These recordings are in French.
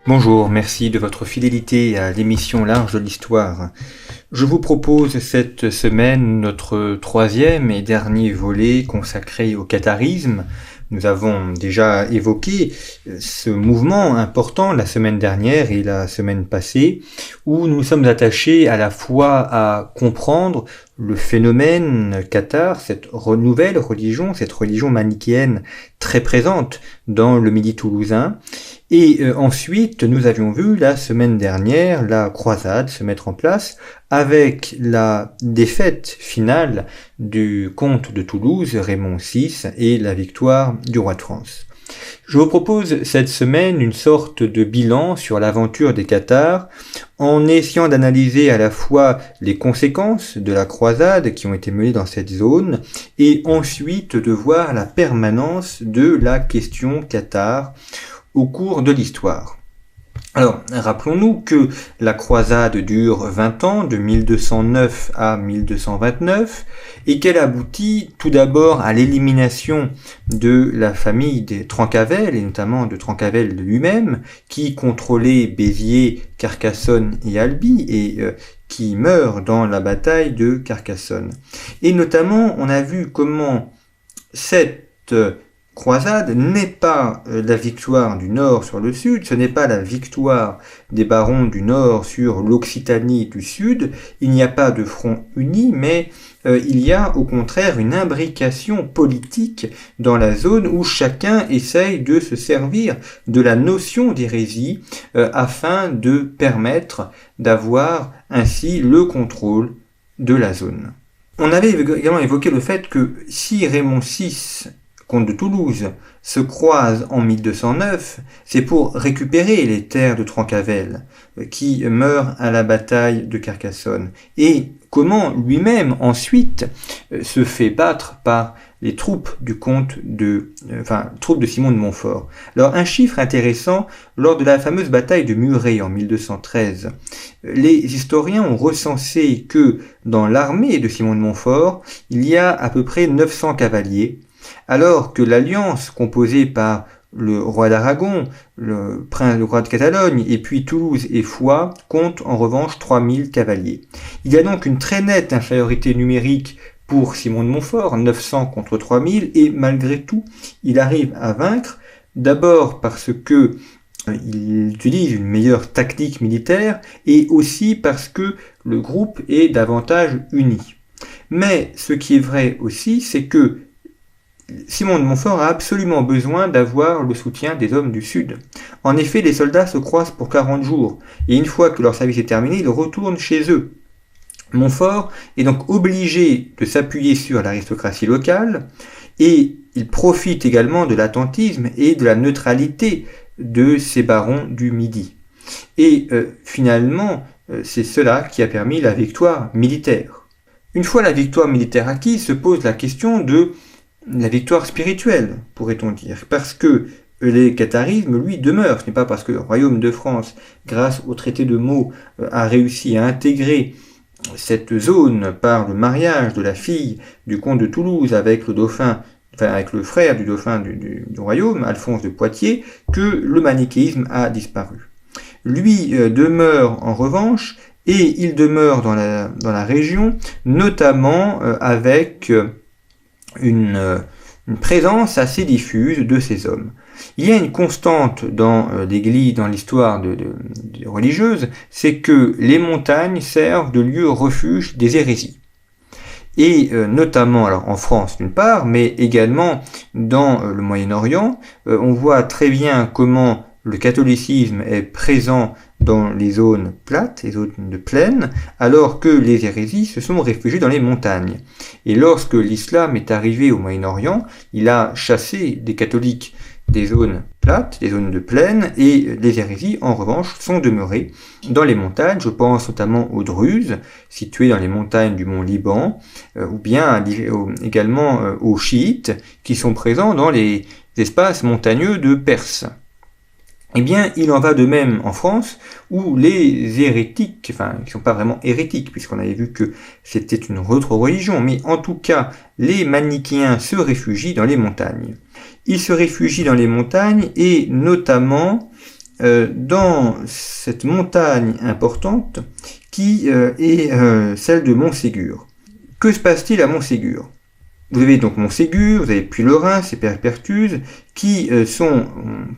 Bonjour, merci de votre fidélité à l'émission L'Arche de l'Histoire. Je vous propose cette semaine notre troisième et dernier volet consacré au catharisme. Nous avons déjà évoqué ce mouvement important la semaine dernière et la semaine passée, où nous sommes attachés à la fois à comprendre le phénomène cathare, cette nouvelle religion, cette religion manichéenne très présente dans le Midi toulousain. Et ensuite, nous avions vu la semaine dernière la croisade se mettre en place avec la défaite finale du comte de Toulouse, Raymond VI, et la victoire du roi de France. Je vous propose cette semaine une sorte de bilan sur l'aventure des cathares, en essayant d'analyser à la fois les conséquences de la croisade qui ont été menées dans cette zone, et ensuite de voir la permanence de la question cathare au cours de l'histoire. Alors, rappelons-nous que la croisade dure 20 ans, de 1209 à 1229, et qu'elle aboutit tout d'abord à l'élimination de la famille des Trencavel, et notamment de Trencavel lui-même, qui contrôlait Béziers, Carcassonne et Albi, et qui meurt dans la bataille de Carcassonne. Et notamment, on a vu comment cette croisade n'est pas la victoire du Nord sur le Sud, ce n'est pas la victoire des barons du Nord sur l'Occitanie du Sud, il n'y a pas de front uni, mais il y a au contraire une imbrication politique dans la zone où chacun essaye de se servir de la notion d'hérésie afin de permettre d'avoir ainsi le contrôle de la zone. On avait également évoqué le fait que si Raymond VI, comte de Toulouse, se croise en 1209, c'est pour récupérer les terres de Trencavel, qui meurent à la bataille de Carcassonne, et comment lui-même ensuite se fait battre par les troupes du troupes de Simon de Montfort. Alors un chiffre intéressant, lors de la fameuse bataille de Muret en 1213, les historiens ont recensé que dans l'armée de Simon de Montfort, il y a à peu près 900 cavaliers, alors que l'alliance composée par le roi d'Aragon, le roi de Catalogne, et puis Toulouse et Foix compte en revanche 3000 cavaliers. Il y a donc une très nette infériorité numérique pour Simon de Montfort, 900 contre 3000, et malgré tout, il arrive à vaincre, d'abord parce que il utilise une meilleure tactique militaire, et aussi parce que le groupe est davantage uni. Mais ce qui est vrai aussi, c'est que Simon de Montfort a absolument besoin d'avoir le soutien des hommes du Sud. En effet, les soldats se croisent pour 40 jours, et une fois que leur service est terminé, ils retournent chez eux. Montfort est donc obligé de s'appuyer sur l'aristocratie locale, et il profite également de l'attentisme et de la neutralité de ces barons du Midi. Et finalement, c'est cela qui a permis la victoire militaire. Une fois la victoire militaire acquise, se pose la question de la victoire spirituelle, pourrait-on dire, parce que le catharisme, lui, demeure. Ce n'est pas parce que le royaume de France, grâce au traité de Meaux, a réussi à intégrer cette zone par le mariage de la fille du comte de Toulouse avec le dauphin, avec le frère du dauphin du royaume, Alphonse de Poitiers, que le manichéisme a disparu. Lui demeure en revanche, et il demeure dans la région, notamment avec une présence assez diffuse de ces hommes. Il y a une constante dans l'Église, dans l'histoire religieuse, c'est que les montagnes servent de lieu refuge des hérésies. Et notamment alors en France d'une part, mais également dans le Moyen-Orient, on voit très bien comment le catholicisme est présent dans les zones plates, les zones de plaine, alors que les hérésies se sont réfugiées dans les montagnes. Et lorsque l'islam est arrivé au Moyen-Orient, il a chassé des catholiques des zones plates, des zones de plaine, et les hérésies, en revanche, sont demeurées dans les montagnes. Je pense notamment aux Druzes, situées dans les montagnes du mont Liban, ou bien également aux chiites, qui sont présents dans les espaces montagneux de Perse. Eh bien, il en va de même en France, où les hérétiques, qui ne sont pas vraiment hérétiques, puisqu'on avait vu que c'était une autre religion, mais en tout cas, les manichéens se réfugient dans les montagnes. Ils se réfugient dans les montagnes, et notamment dans cette montagne importante qui est celle de Montségur. Que se passe-t-il à Montségur ? Vous avez donc Montségur, vous avez Puylaurens et Perpertuise qui sont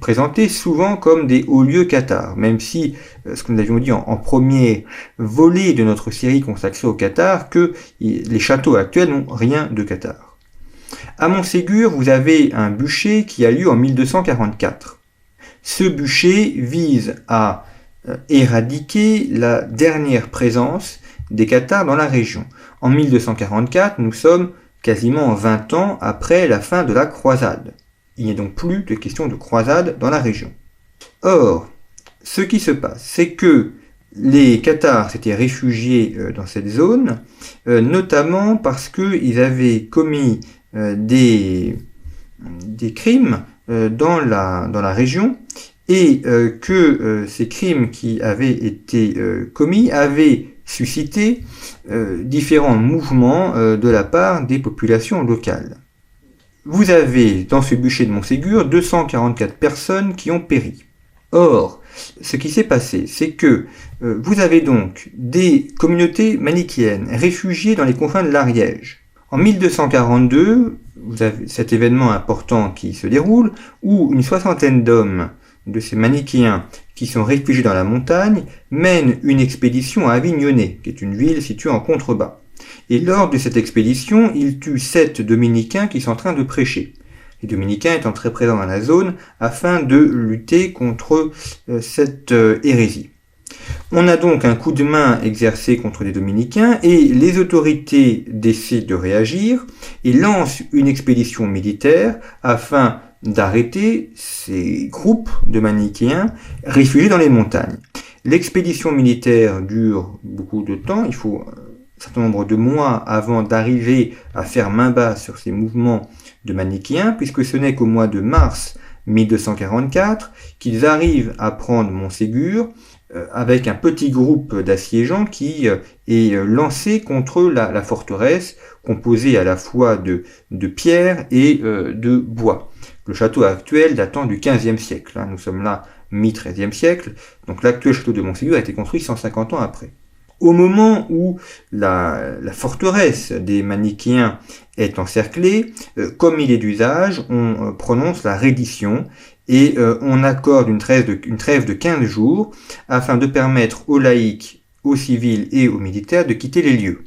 présentés souvent comme des hauts lieux cathares, même si, ce que nous avions dit en premier volet de notre série consacrée au cathare, que les châteaux actuels n'ont rien de cathare. À Montségur, vous avez un bûcher qui a lieu en 1244. Ce bûcher vise à éradiquer la dernière présence des cathares dans la région. En 1244, nous sommes quasiment 20 ans après la fin de la croisade. Il n'y a donc plus de question de croisade dans la région. Or, ce qui se passe, c'est que les cathares s'étaient réfugiés dans cette zone, notamment parce qu'ils avaient commis des crimes dans la région, et que ces crimes qui avaient été commis avaient suscité différents mouvements de la part des populations locales. Vous avez dans ce bûcher de Montségur 244 personnes qui ont péri. Or, ce qui s'est passé, c'est que vous avez donc des communautés manichéennes réfugiées dans les confins de l'Ariège. En 1242, vous avez cet événement important qui se déroule, où une soixantaine d'hommes de ces manichéens qui sont réfugiés dans la montagne mènent une expédition à Avignonnet, qui est une ville située en contrebas. Et lors de cette expédition, ils tuent 7 dominicains qui sont en train de prêcher. Les dominicains étant très présents dans la zone afin de lutter contre cette hérésie. On a donc un coup de main exercé contre les dominicains et les autorités décident de réagir et lancent une expédition militaire afin d'arrêter ces groupes de manichéens réfugiés dans les montagnes. L'expédition militaire dure beaucoup de temps, il faut un certain nombre de mois avant d'arriver à faire main basse sur ces mouvements de manichéens, puisque ce n'est qu'au mois de mars 1244 qu'ils arrivent à prendre Montségur avec un petit groupe d'assiégeants qui est lancé contre la forteresse, composée à la fois de pierre et de bois. Le château actuel datant du XVe siècle. Nous sommes là mi-XIIIe siècle, donc l'actuel château de Montségur a été construit 150 ans après. Au moment où la forteresse des manichéens est encerclée, comme il est d'usage, on prononce la reddition et on accorde une trêve de 15 jours afin de permettre aux laïcs, aux civils et aux militaires de quitter les lieux.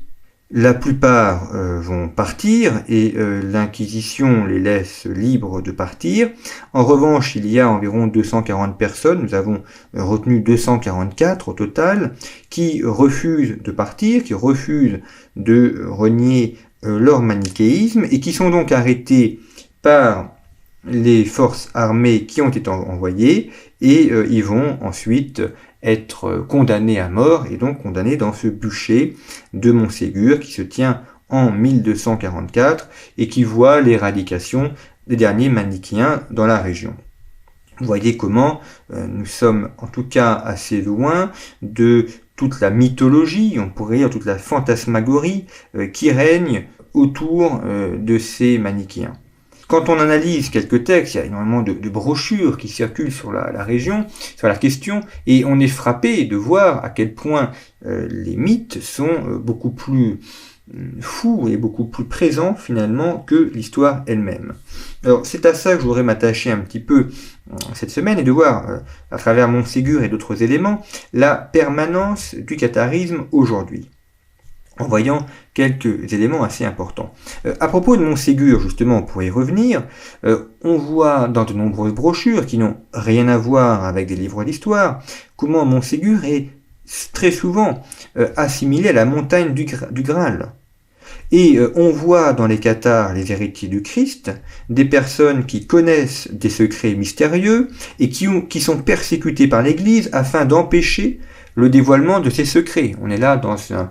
La plupart vont partir et l'Inquisition les laisse libres de partir. En revanche, il y a environ 240 personnes, nous avons retenu 244 au total, qui refusent de partir, qui refusent de renier leur manichéisme et qui sont donc arrêtés par les forces armées qui ont été envoyées et ils vont ensuite être condamnés à mort et donc condamnés dans ce bûcher de Montségur qui se tient en 1244 et qui voit l'éradication des derniers manichéens dans la région. Vous voyez comment nous sommes en tout cas assez loin de toute la mythologie, on pourrait dire toute la fantasmagorie qui règne autour de ces manichéens. Quand on analyse quelques textes, il y a énormément de brochures qui circulent sur la région, sur la question, et on est frappé de voir à quel point les mythes sont beaucoup plus fous et beaucoup plus présents finalement que l'histoire elle-même. Alors c'est à ça que je voudrais m'attacher un petit peu cette semaine et de voir à travers Montségur et d'autres éléments la permanence du catharisme aujourd'hui, en voyant quelques éléments assez importants. À propos de Montségur, justement, pour y revenir, on voit dans de nombreuses brochures qui n'ont rien à voir avec des livres d'histoire, comment Montségur est très souvent assimilé à la montagne du Graal. Et on voit dans les cathares, les héritiers du Christ, des personnes qui connaissent des secrets mystérieux et qui sont persécutées par l'Église afin d'empêcher le dévoilement de ces secrets. On est là dans une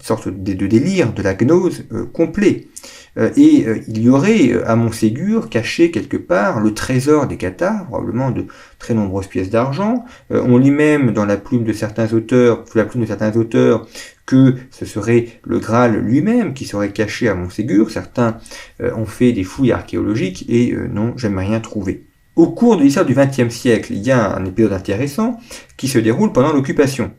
sorte de délire, de la gnose complet. Et il y aurait à Montségur caché quelque part le trésor des cathares, probablement de très nombreuses pièces d'argent. On lit même dans la plume de certains auteurs, sous la plume de certains auteurs, que ce serait le Graal lui-même qui serait caché à Montségur. Certains ont fait des fouilles archéologiques et n'ont jamais rien trouvé. Au cours de l'histoire du XXe siècle, il y a un épisode intéressant qui se déroule pendant l'occupation.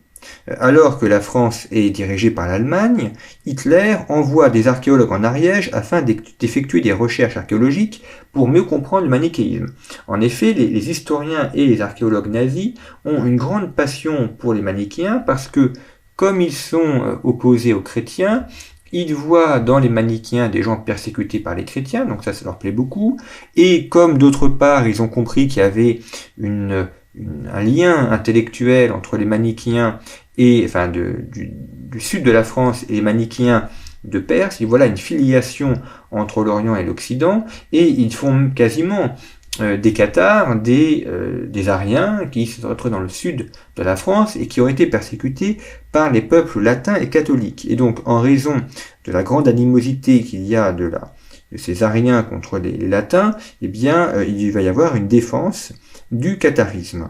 Alors que la France est dirigée par l'Allemagne, Hitler envoie des archéologues en Ariège afin d'effectuer des recherches archéologiques pour mieux comprendre le manichéisme. En effet, les historiens et les archéologues nazis ont une grande passion pour les manichéens parce que, comme ils sont opposés aux chrétiens, ils voient dans les manichéens des gens persécutés par les chrétiens, donc ça leur plaît beaucoup, et comme d'autre part ils ont compris qu'il y avait un lien intellectuel entre les manichéens du sud de la France et les manichéens de Perse, et voilà une filiation entre l'Orient et l'Occident, et ils font quasiment des cathares, des Ariens qui se retrouvent dans le sud de la France et qui ont été persécutés par les peuples latins et catholiques. Et donc, en raison de la grande animosité qu'il y a de ces Ariens contre les latins, eh bien, il va y avoir une défense du catharisme.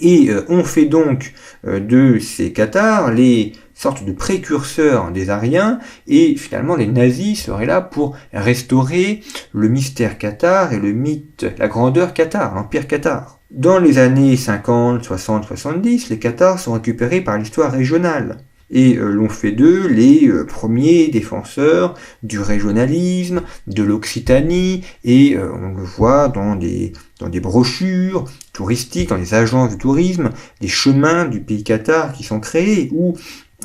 Et on fait donc de ces cathares les sortes de précurseurs des Ariens, et finalement les nazis seraient là pour restaurer le mystère cathare et le mythe, la grandeur cathare, l'empire cathare. Dans les années 50, 60, 70, les cathares sont récupérés par l'histoire régionale, et l'on fait d'eux les premiers défenseurs du régionalisme, de l'Occitanie, et on le voit dans des brochures touristiques, dans les agences de tourisme, des chemins du pays cathare qui sont créés, où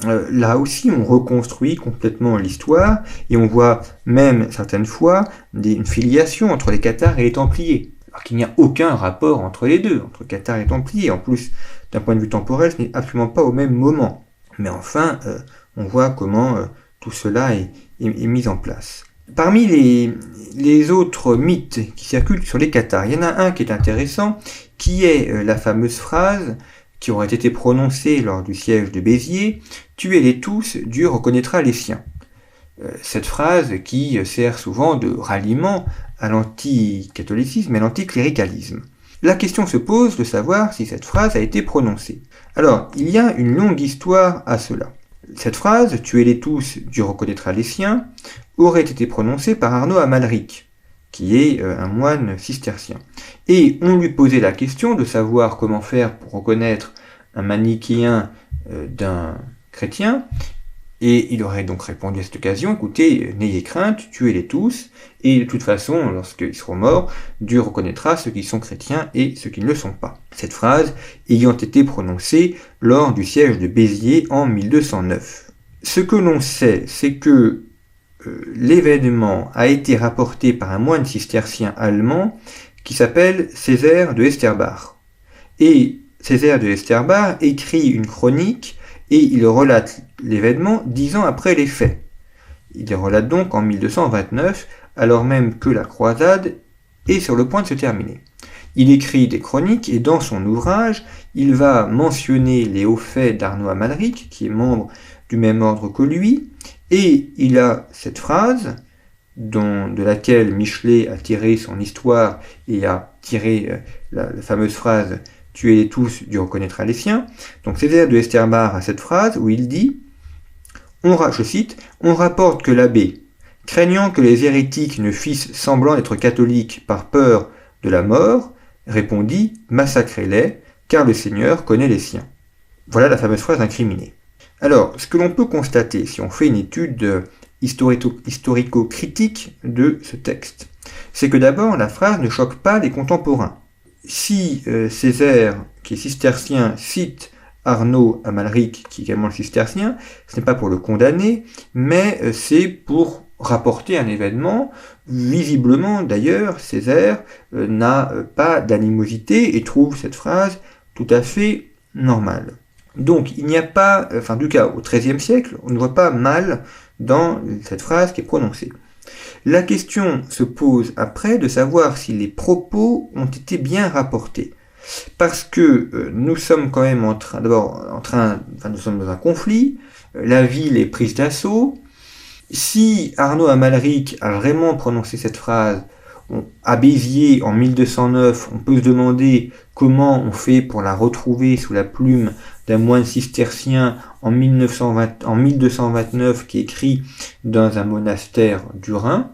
là aussi on reconstruit complètement l'histoire, et on voit même certaines fois une filiation entre les cathares et les templiers, alors qu'il n'y a aucun rapport entre les deux, entre cathares et templiers. En plus, d'un point de vue temporel, ce n'est absolument pas au même moment. Mais enfin, on voit comment tout cela est mis en place. Parmi les autres mythes qui circulent sur les cathares, il y en a un qui est intéressant, qui est la fameuse phrase qui aurait été prononcée lors du siège de Béziers, « Tuez-les tous, Dieu reconnaîtra les siens ». Cette phrase qui sert souvent de ralliement à l'anticatholicisme et à l'anticléricalisme. La question se pose de savoir si cette phrase a été prononcée. Alors, il y a une longue histoire à cela. Cette phrase, « Tuez-les tous, Dieu reconnaîtra les siens », aurait été prononcée par Arnaud Amalric, qui est un moine cistercien. Et on lui posait la question de savoir comment faire pour reconnaître un manichéen d'un chrétien, et il aurait donc répondu à cette occasion, écoutez, n'ayez crainte, tuez-les tous, et de toute façon, lorsqu'ils seront morts, Dieu reconnaîtra ceux qui sont chrétiens et ceux qui ne le sont pas. Cette phrase ayant été prononcée lors du siège de Béziers en 1209. Ce que l'on sait, c'est que l'événement a été rapporté par un moine cistercien allemand qui s'appelle Césaire de Esterbach. Et Césaire de Esterbach écrit une chronique et il relate l'événement 10 ans après les faits. Il les relate donc en 1229, alors même que la croisade est sur le point de se terminer. Il écrit des chroniques et dans son ouvrage, il va mentionner les hauts faits d'Arnaud Amalric, qui est membre du même ordre que lui, et il a cette phrase, de laquelle Michelet a tiré son histoire et a tiré la fameuse phrase « Tuez-les tous, Dieu reconnaîtra les siens ». Donc Césaire de Esterbach a cette phrase où il dit, je cite, « On rapporte que l'abbé, craignant que les hérétiques ne fissent semblant d'être catholiques par peur de la mort, répondit « Massacrez-les, car le Seigneur connaît les siens ». Voilà la fameuse phrase incriminée. Alors, ce que l'on peut constater si on fait une étude historico-critique de ce texte, c'est que d'abord, la phrase ne choque pas les contemporains. Si Césaire, qui est cistercien, cite Arnaud Amalric, qui est également le cistercien, ce n'est pas pour le condamner, mais c'est pour rapporter un événement. Visiblement, d'ailleurs, Césaire n'a pas d'animosité et trouve cette phrase tout à fait normale. Donc, il n'y a pas, en tout cas au XIIIe siècle, on ne voit pas mal dans cette phrase qui est prononcée. La question se pose après de savoir si les propos ont été bien rapportés. Parce que nous sommes quand même nous sommes dans un conflit, la ville est prise d'assaut. Si Arnaud Amalric a vraiment prononcé cette phrase à Béziers en 1209, on peut se demander comment on fait pour la retrouver sous la plume d'un moine cistercien en 1229 qui écrit dans un monastère du Rhin.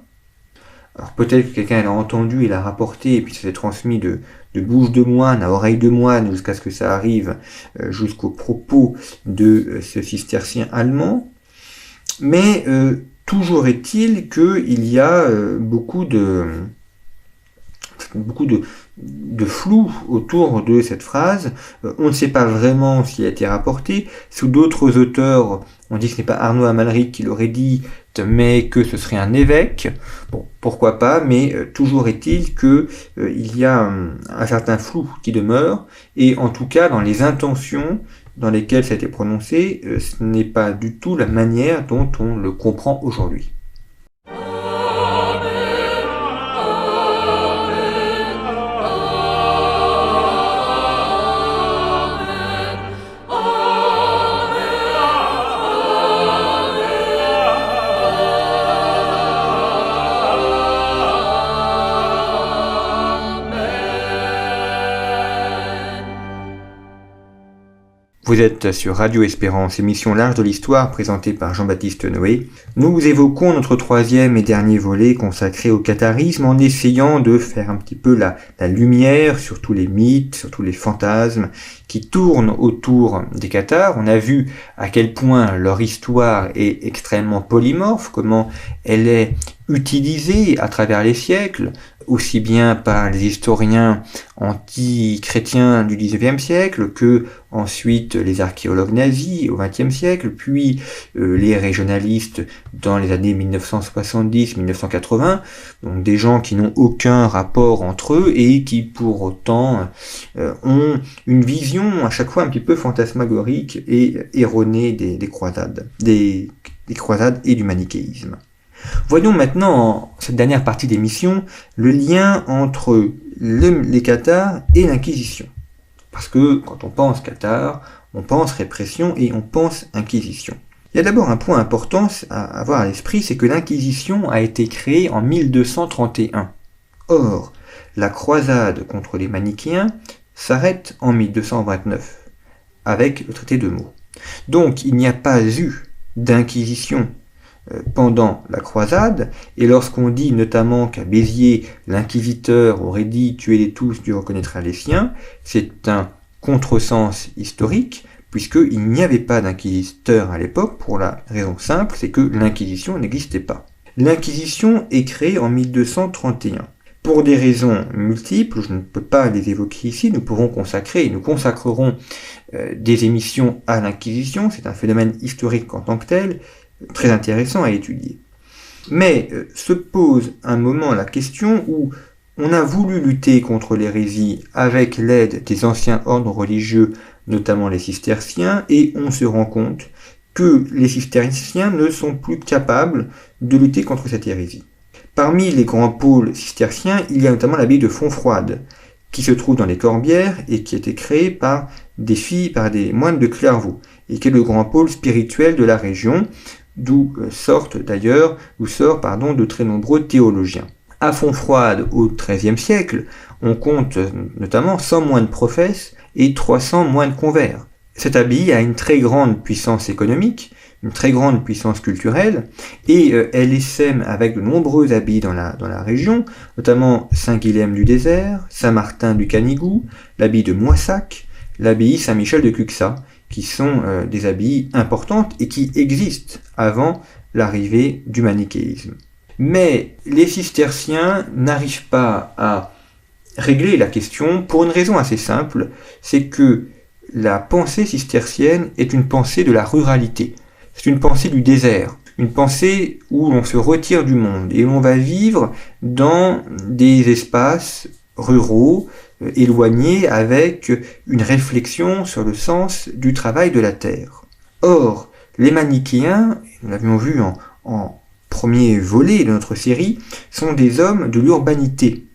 Alors peut-être que quelqu'un l'a entendu et l'a rapporté et puis ça s'est transmis de bouche de moine à oreille de moine jusqu'à ce que ça arrive jusqu'aux propos de ce cistercien allemand. Mais toujours est-il qu'il y a beaucoup de flou autour de cette phrase. On ne sait pas vraiment s'il a été rapporté. Sous d'autres auteurs, on dit que ce n'est pas Arnaud Amalric qui l'aurait dit, mais que ce serait un évêque. Bon, pourquoi pas, mais toujours est-il que il y a un certain flou qui demeure, et en tout cas dans les intentions dans lesquelles ça a été prononcé, ce n'est pas du tout la manière dont on le comprend aujourd'hui. Vous êtes sur Radio Espérance, émission L'Arche de l'Histoire présentée par Jean-Baptiste Noé. Nous évoquons notre troisième et dernier volet consacré au catharisme en essayant de faire un petit peu la lumière sur tous les mythes, sur tous les fantasmes qui tournent autour des cathares. On a vu à quel point leur histoire est extrêmement polymorphe, comment elle est utilisée à travers les siècles, aussi bien par les historiens anti-chrétiens du XIXe siècle que ensuite les archéologues nazis au XXe siècle, puis les régionalistes dans les années 1970-1980, donc des gens qui n'ont aucun rapport entre eux et qui pour autant ont une vision à chaque fois un petit peu fantasmagorique et erronée des croisades, des croisades et du manichéisme. Voyons maintenant, en cette dernière partie d'émission, le lien entre les cathares et l'Inquisition. Parce que quand on pense cathare, on pense répression et on pense Inquisition. Il y a d'abord un point important à avoir à l'esprit, c'est que l'Inquisition a été créée en 1231. Or, la croisade contre les manichéens s'arrête en 1229, avec le traité de Meaux. Donc, il n'y a pas eu d'inquisition pendant la croisade, et lorsqu'on dit notamment qu'à Béziers, l'inquisiteur aurait dit « tuez-les tous, Dieu reconnaîtra les siens », c'est un contresens historique, puisqu'il n'y avait pas d'inquisiteur à l'époque, pour la raison simple, c'est que l'inquisition n'existait pas. L'inquisition est créée en 1231. Pour des raisons multiples, je ne peux pas les évoquer ici, nous consacrerons des émissions à l'inquisition, c'est un phénomène historique en tant que tel, très intéressant à étudier. Mais se pose un moment la question où on a voulu lutter contre l'hérésie avec l'aide des anciens ordres religieux, notamment les cisterciens, et on se rend compte que les cisterciens ne sont plus capables de lutter contre cette hérésie. Parmi les grands pôles cisterciens, il y a notamment l'abbaye de Fontfroide, qui se trouve dans les Corbières et qui a été créée par des moines de Clairvaux, et qui est le grand pôle spirituel de la région, d'où sortent de très nombreux théologiens. À Fontfroide, au XIIIe siècle, on compte notamment 100 moines professes et 300 moines convers. Cette abbaye a une très grande puissance économique, une très grande puissance culturelle, et elle essaime avec de nombreuses abbayes dans la région, notamment Saint-Guilhem du Désert, Saint-Martin du Canigou, l'abbaye de Moissac, l'abbaye Saint-Michel de Cuxat, qui sont des abbayes importantes et qui existent avant l'arrivée du manichéisme. Mais les cisterciens n'arrivent pas à régler la question pour une raison assez simple, c'est que la pensée cistercienne est une pensée de la ruralité, c'est une pensée du désert, une pensée où l'on se retire du monde et l'on va vivre dans des espaces ruraux, éloignés, avec une réflexion sur le sens du travail de la terre. Or, les manichéens, nous l'avions vu en premier volet de notre série, sont des hommes de l'urbanité.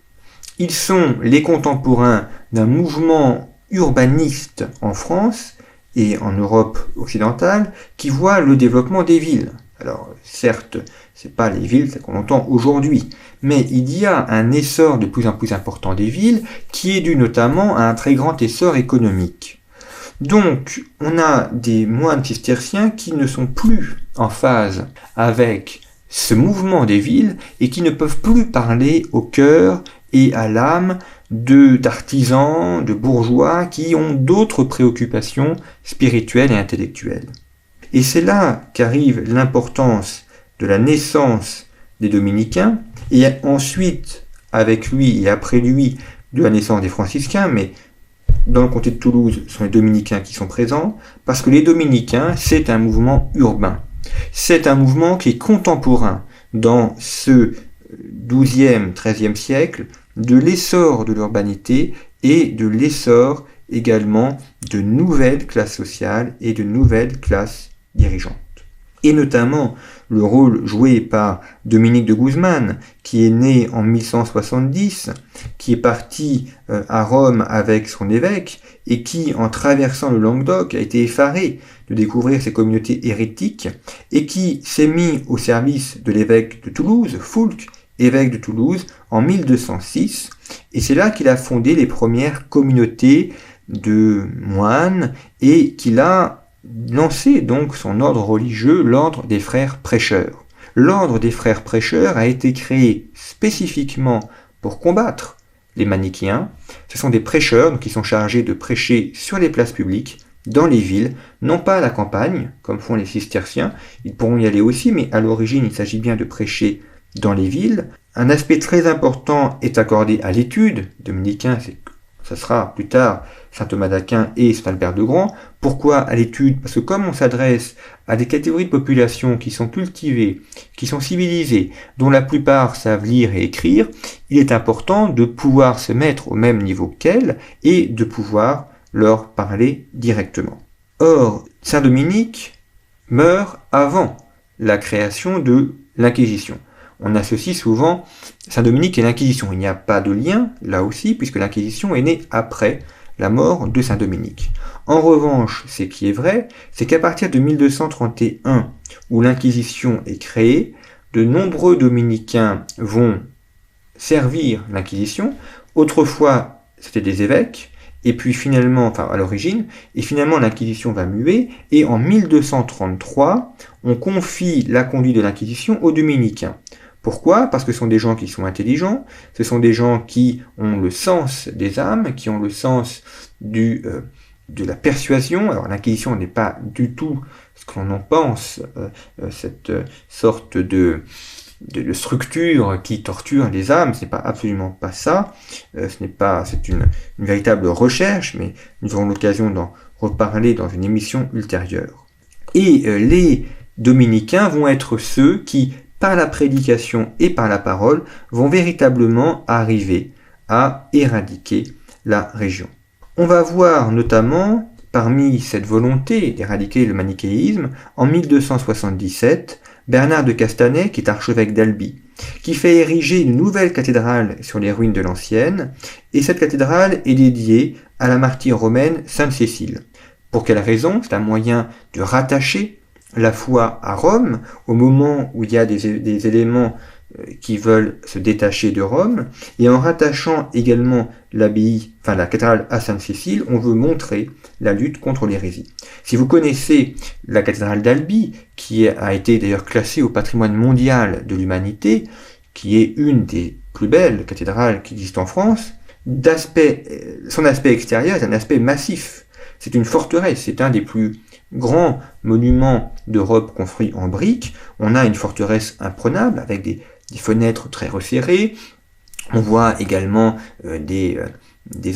Ils sont les contemporains d'un mouvement urbaniste en France et en Europe occidentale qui voit le développement des villes. Alors, certes, c'est pas les villes qu'on entend aujourd'hui, mais il y a un essor de plus en plus important des villes qui est dû notamment à un très grand essor économique. Donc, on a des moines cisterciens qui ne sont plus en phase avec ce mouvement des villes et qui ne peuvent plus parler au cœur et à l'âme d'artisans, de bourgeois qui ont d'autres préoccupations spirituelles et intellectuelles. Et c'est là qu'arrive l'importance de la naissance des dominicains, et ensuite, avec lui et après lui, de la naissance des franciscains, mais dans le comté de Toulouse, ce sont les dominicains qui sont présents, parce que les dominicains, c'est un mouvement urbain. C'est un mouvement qui est contemporain dans ce XIIe, XIIIe siècle, de l'essor de l'urbanité et de l'essor également de nouvelles classes sociales et de nouvelles classes dirigeantes. Et notamment le rôle joué par Dominique de Guzman, qui est né en 1170, qui est parti à Rome avec son évêque, et qui, en traversant le Languedoc, a été effaré de découvrir ces communautés hérétiques, et qui s'est mis au service de l'évêque de Toulouse, Foulques, évêque de Toulouse, en 1206, et c'est là qu'il a fondé les premières communautés de moines, et qu'il a lancé donc son ordre religieux, l'ordre des frères prêcheurs. L'ordre des frères prêcheurs a été créé spécifiquement pour combattre les manichéens. Ce sont des prêcheurs qui sont chargés de prêcher sur les places publiques, dans les villes, non pas à la campagne, comme font les cisterciens, ils pourront y aller aussi, mais à l'origine il s'agit bien de prêcher dans les villes. Un aspect très important est accordé à l'étude. Dominicain, ça sera plus tard saint Thomas d'Aquin et saint Albert de Grand. Pourquoi à l'étude? Parce que comme on s'adresse à des catégories de population qui sont cultivées, qui sont civilisées, dont la plupart savent lire et écrire, il est important de pouvoir se mettre au même niveau qu'elles et de pouvoir leur parler directement. Or, saint Dominique meurt avant la création de l'Inquisition. On associe souvent saint Dominique et l'Inquisition. Il n'y a pas de lien, là aussi, puisque l'Inquisition est née après la mort de saint Dominique. En revanche, ce qui est vrai, c'est qu'à partir de 1231, où l'Inquisition est créée, de nombreux dominicains vont servir l'Inquisition. Autrefois, c'était des évêques, et puis finalement, enfin à l'origine, et finalement l'Inquisition va muer, et en 1233, on confie la conduite de l'Inquisition aux dominicains. Pourquoi? Parce que ce sont des gens qui sont intelligents, ce sont des gens qui ont le sens des âmes, qui ont le sens de la persuasion. Alors l'Inquisition n'est pas du tout ce que l'on en pense, cette sorte de structure qui torture les âmes, ce n'est pas absolument pas ça, c'est une véritable recherche, mais nous aurons l'occasion d'en reparler dans une émission ultérieure. Et les dominicains vont être ceux qui, par la prédication et par la parole, vont véritablement arriver à éradiquer la région. On va voir notamment, parmi cette volonté d'éradiquer le manichéisme, en 1277, Bernard de Castanet, qui est archevêque d'Albi, qui fait ériger une nouvelle cathédrale sur les ruines de l'ancienne, et cette cathédrale est dédiée à la martyre romaine Sainte Cécile. Pour quelle raison? C'est un moyen de rattacher la foi à Rome, au moment où il y a des éléments qui veulent se détacher de Rome, et en rattachant également la cathédrale à Sainte-Cécile, on veut montrer la lutte contre l'hérésie. Si vous connaissez la cathédrale d'Albi, qui a été d'ailleurs classée au patrimoine mondial de l'humanité, qui est une des plus belles cathédrales qui existent en France, son aspect extérieur est un aspect massif. C'est une forteresse, c'est un des plus grands monuments d'Europe construits en briques. On a une forteresse imprenable avec des fenêtres très resserrées. On voit également des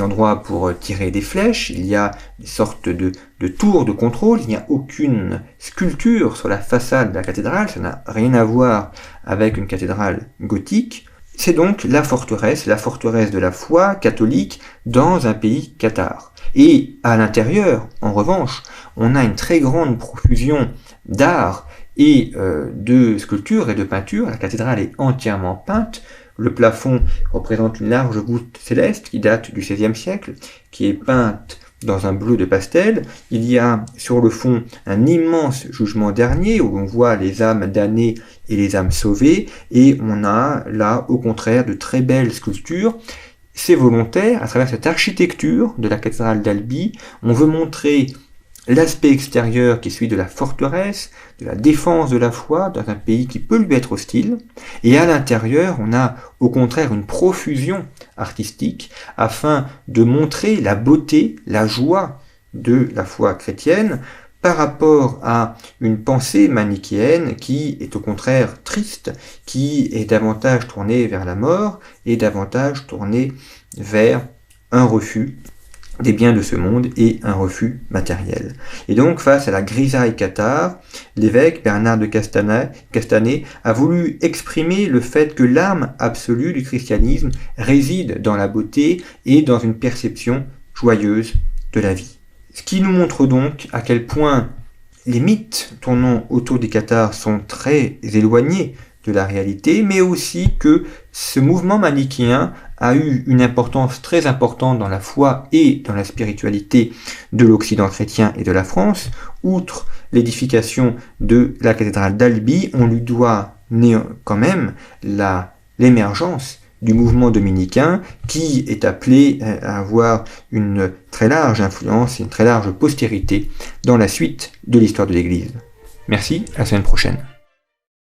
endroits pour tirer des flèches. Il y a des sortes de tours de contrôle. Il n'y a aucune sculpture sur la façade de la cathédrale. Ça n'a rien à voir avec une cathédrale gothique. C'est donc la forteresse de la foi catholique dans un pays cathare. Et à l'intérieur, en revanche, on a une très grande profusion d'art et de sculptures et de peintures. La cathédrale est entièrement peinte. Le plafond représente une large voûte céleste qui date du XVIe siècle, qui est peinte dans un bleu de pastel. Il y a sur le fond un immense jugement dernier où l'on voit les âmes damnées et les âmes sauvées, et on a là au contraire de très belles sculptures. C'est volontaire, à travers cette architecture de la cathédrale d'Albi, on veut montrer l'aspect extérieur qui est celui de la forteresse, de la défense de la foi dans un pays qui peut lui être hostile, et à l'intérieur, on a au contraire une profusion artistique afin de montrer la beauté, la joie de la foi chrétienne par rapport à une pensée manichéenne qui est au contraire triste, qui est davantage tournée vers la mort et davantage tournée vers un refus des biens de ce monde et un refus matériel. Et donc, face à la grisaille cathare, l'évêque Bernard de Castanet a voulu exprimer le fait que l'âme absolue du christianisme réside dans la beauté et dans une perception joyeuse de la vie. Ce qui nous montre donc à quel point les mythes tournant autour des cathares sont très éloignés de la réalité, mais aussi que ce mouvement manichéen a eu une importance très importante dans la foi et dans la spiritualité de l'Occident chrétien et de la France. Outre l'édification de la cathédrale d'Albi, on lui doit quand même l'émergence du mouvement dominicain qui est appelé à avoir une très large influence et une très large postérité dans la suite de l'histoire de l'Église. Merci, à la semaine prochaine.